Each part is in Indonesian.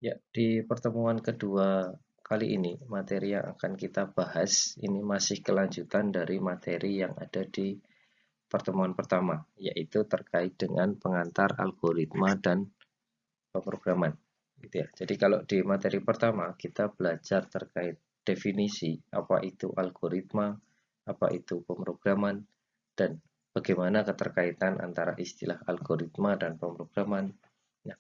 Ya, di pertemuan kedua kali ini, materi yang akan kita bahas ini masih kelanjutan dari materi yang ada di pertemuan pertama, yaitu terkait dengan pengantar algoritma dan pemrograman. Gitu ya. Jadi kalau di materi pertama kita belajar terkait definisi apa itu algoritma, apa itu pemrograman, dan bagaimana keterkaitan antara istilah algoritma dan pemrograman. Nah,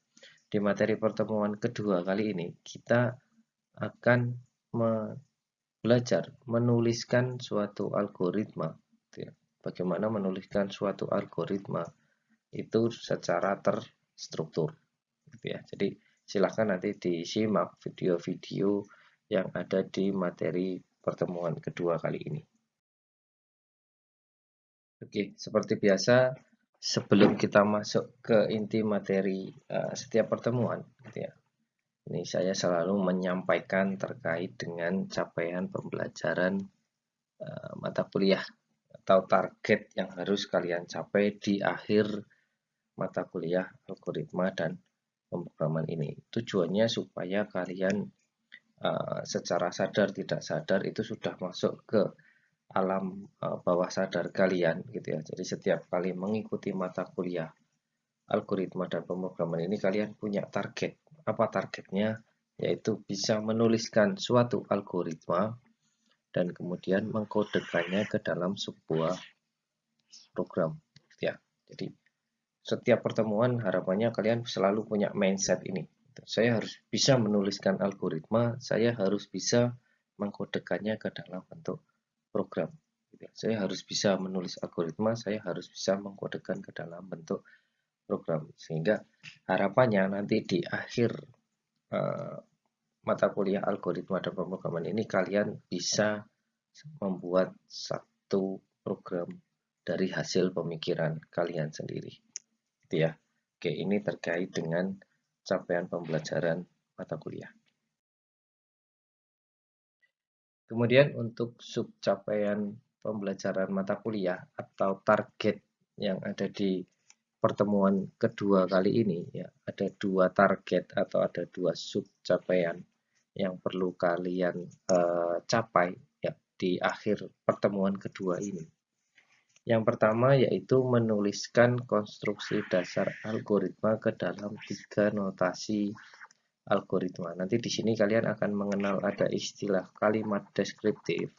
di materi pertemuan kedua kali ini kita akan belajar menuliskan suatu algoritma. Gitu ya. Bagaimana menuliskan suatu algoritma itu secara terstruktur. Gitu ya. Jadi silahkan nanti disimak video-video yang ada di materi pertemuan kedua kali ini. Oke, seperti biasa, sebelum kita masuk ke inti materi setiap pertemuan, gitu ya, ini saya selalu menyampaikan terkait dengan capaian pembelajaran mata kuliah atau target yang harus kalian capai di akhir mata kuliah algoritma dan pemrograman ini. Tujuannya supaya kalian secara sadar tidak sadar itu sudah masuk ke alam bawah sadar kalian gitu ya. Jadi setiap kali mengikuti mata kuliah algoritma dan pemrograman ini kalian punya target. Apa targetnya? Yaitu bisa menuliskan suatu algoritma dan kemudian mengkodekannya ke dalam sebuah program gitu ya. Jadi setiap pertemuan harapannya kalian selalu punya mindset ini. Saya harus bisa menuliskan algoritma, saya harus bisa mengkodekannya ke dalam bentuk program. Saya harus bisa menulis algoritma, saya harus bisa mengkodekan ke dalam bentuk program. Sehingga harapannya nanti di akhir uh, mata kuliah algoritma dan pemrograman ini kalian bisa membuat satu program dari hasil pemikiran kalian sendiri. Gitu ya. Oke, ini terkait dengan capaian pembelajaran mata kuliah. Kemudian untuk sub capaian pembelajaran mata kuliah atau target yang ada di pertemuan kedua kali ini ya, ada dua target atau ada dua sub capaian yang perlu kalian capai ya di akhir pertemuan kedua ini. Yang pertama yaitu menuliskan konstruksi dasar algoritma ke dalam 3 notasi algoritma. Nanti di sini kalian akan mengenal ada istilah kalimat deskriptif.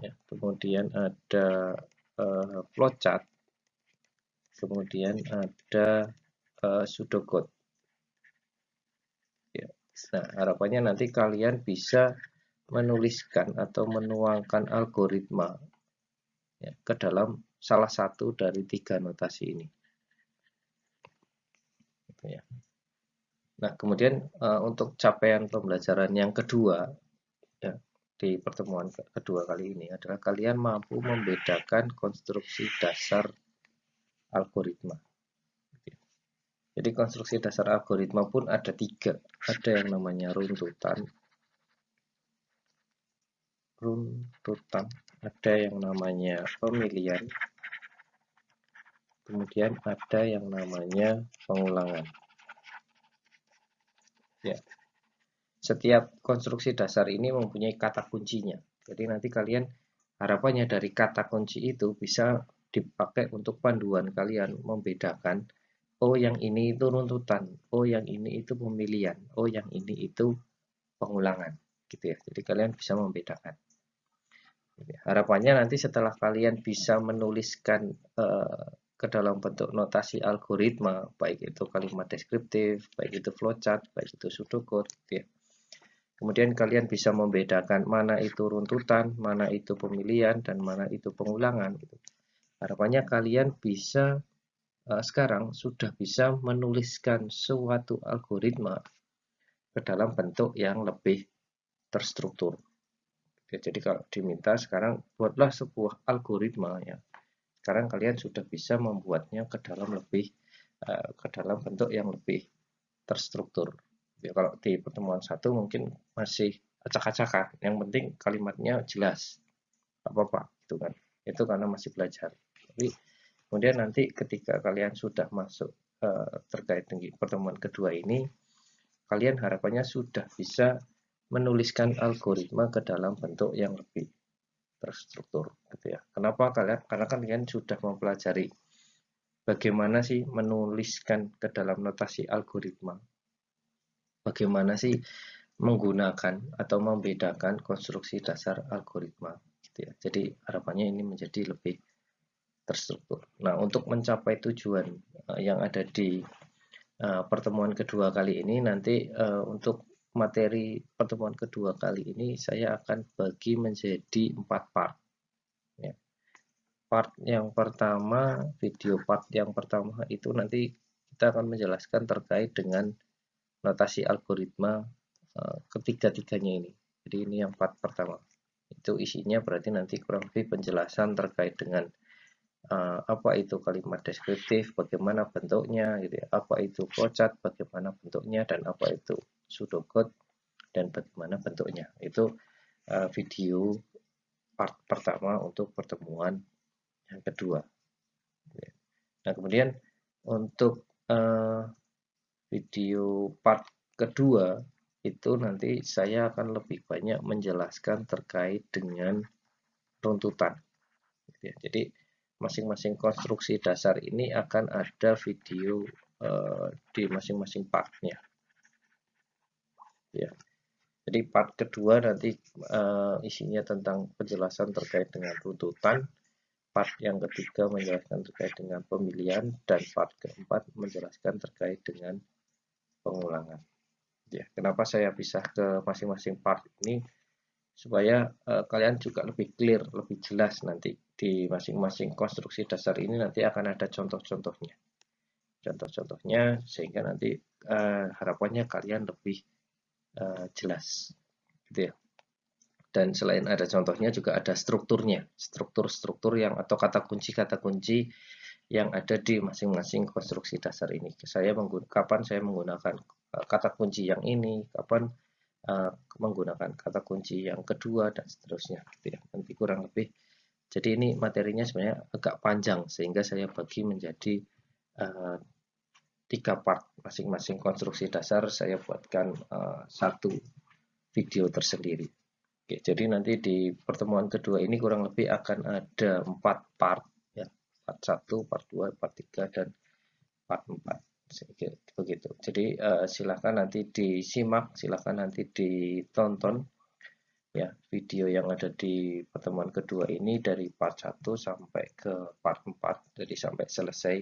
Ya, kemudian ada flowchart, kemudian ada pseudocode. Ya. Nah, harapannya nanti kalian bisa menuliskan atau menuangkan algoritma ya, ke dalam salah satu dari 3 notasi ini. Gitu ya. Nah, kemudian untuk capaian pembelajaran yang kedua ya, di pertemuan kedua kali ini adalah kalian mampu membedakan konstruksi dasar algoritma. Jadi konstruksi dasar algoritma pun ada 3. Ada yang namanya runtutan, ada yang namanya pemilihan, kemudian ada yang namanya pengulangan. Ya. Setiap konstruksi dasar ini mempunyai kata kuncinya. Jadi nanti kalian harapannya dari kata kunci itu bisa dipakai untuk panduan kalian membedakan oh yang ini itu runtutan, oh yang ini itu pemilihan, oh yang ini itu pengulangan gitu ya. Jadi kalian bisa membedakan. Harapannya nanti setelah kalian bisa menuliskan ke dalam bentuk notasi algoritma, baik itu kalimat deskriptif, baik itu flowchart, baik itu pseudocode, gitu ya. Kemudian kalian bisa membedakan mana itu runtutan, mana itu pemilihan, dan mana itu pengulangan. Gitu. Harapannya kalian bisa sekarang sudah bisa menuliskan suatu algoritma ke dalam bentuk yang lebih terstruktur. Ya, jadi kalau diminta sekarang buatlah sebuah algoritma ya. Sekarang kalian sudah bisa membuatnya ke dalam ke dalam bentuk yang lebih terstruktur. Ya, kalau di pertemuan satu mungkin masih acak-acakan. Yang penting kalimatnya jelas. Apa-apa gitu kan. Itu karena masih belajar. Tapi kemudian nanti ketika kalian sudah masuk terkait dengan pertemuan kedua ini, kalian harapannya sudah bisa menuliskan algoritma ke dalam bentuk yang lebih terstruktur gitu ya. Kenapa kalian? Karena kalian sudah mempelajari bagaimana sih menuliskan ke dalam notasi algoritma. Bagaimana sih menggunakan atau membedakan konstruksi dasar algoritma gitu ya. Jadi harapannya ini menjadi lebih terstruktur. Nah, untuk mencapai tujuan yang ada di pertemuan kedua kali ini, nanti untuk materi pertemuan kedua kali ini saya akan bagi menjadi 4 part ya. Part yang pertama, video part yang pertama itu nanti kita akan menjelaskan terkait dengan notasi algoritma ketiga-tiganya ini. Jadi ini yang part pertama. Itu isinya berarti nanti kurang lebih penjelasan terkait dengan apa itu kalimat deskriptif, bagaimana bentuknya, gitu ya. Apa itu flowchart, bagaimana bentuknya, dan apa itu pseudocode dan bagaimana bentuknya. Itu video part pertama untuk pertemuan yang kedua. Nah, kemudian untuk video part kedua itu nanti saya akan lebih banyak menjelaskan terkait dengan runtutan. Jadi masing-masing konstruksi dasar ini akan ada video di masing-masing partnya. Ya. Jadi part kedua nanti isinya tentang penjelasan terkait dengan runtutan. Part yang ketiga menjelaskan terkait dengan pemilihan, dan part keempat menjelaskan terkait dengan pengulangan. Ya, kenapa saya pisah ke masing-masing part ini? Supaya kalian juga lebih clear, lebih jelas nanti di masing-masing konstruksi dasar ini nanti akan ada contoh-contohnya. Contoh-contohnya sehingga nanti harapannya kalian lebih jelas gitu ya. Dan selain ada contohnya juga ada strukturnya, struktur-struktur yang atau kata kunci yang ada di masing-masing konstruksi dasar ini. Kapan saya menggunakan kata kunci yang ini, kapan menggunakan kata kunci yang kedua, dan seterusnya gitu ya. Nanti kurang lebih. Jadi ini materinya sebenarnya agak panjang sehingga saya bagi menjadi 3 part. Masing-masing konstruksi dasar saya buatkan satu video tersendiri. Oke, jadi nanti di pertemuan kedua ini kurang lebih akan ada 4 part ya. Part 1, part 2, part 3, dan part 4. Begitu. Jadi silahkan nanti disimak, silahkan nanti ditonton ya video yang ada di pertemuan kedua ini dari part 1 sampai ke part 4, jadi sampai selesai.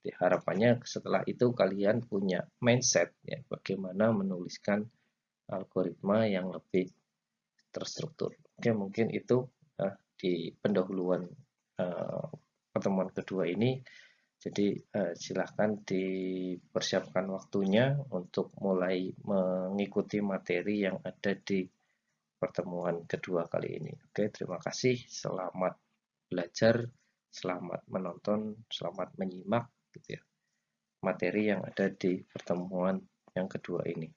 Jadi, harapannya setelah itu kalian punya mindset ya bagaimana menuliskan algoritma yang lebih terstruktur. Oke, mungkin itu di pendahuluan pertemuan kedua ini. Jadi silahkan dipersiapkan waktunya untuk mulai mengikuti materi yang ada di pertemuan kedua kali ini. Oke, terima kasih. Selamat belajar, selamat menonton, selamat menyimak gitu ya, materi yang ada di pertemuan yang kedua ini.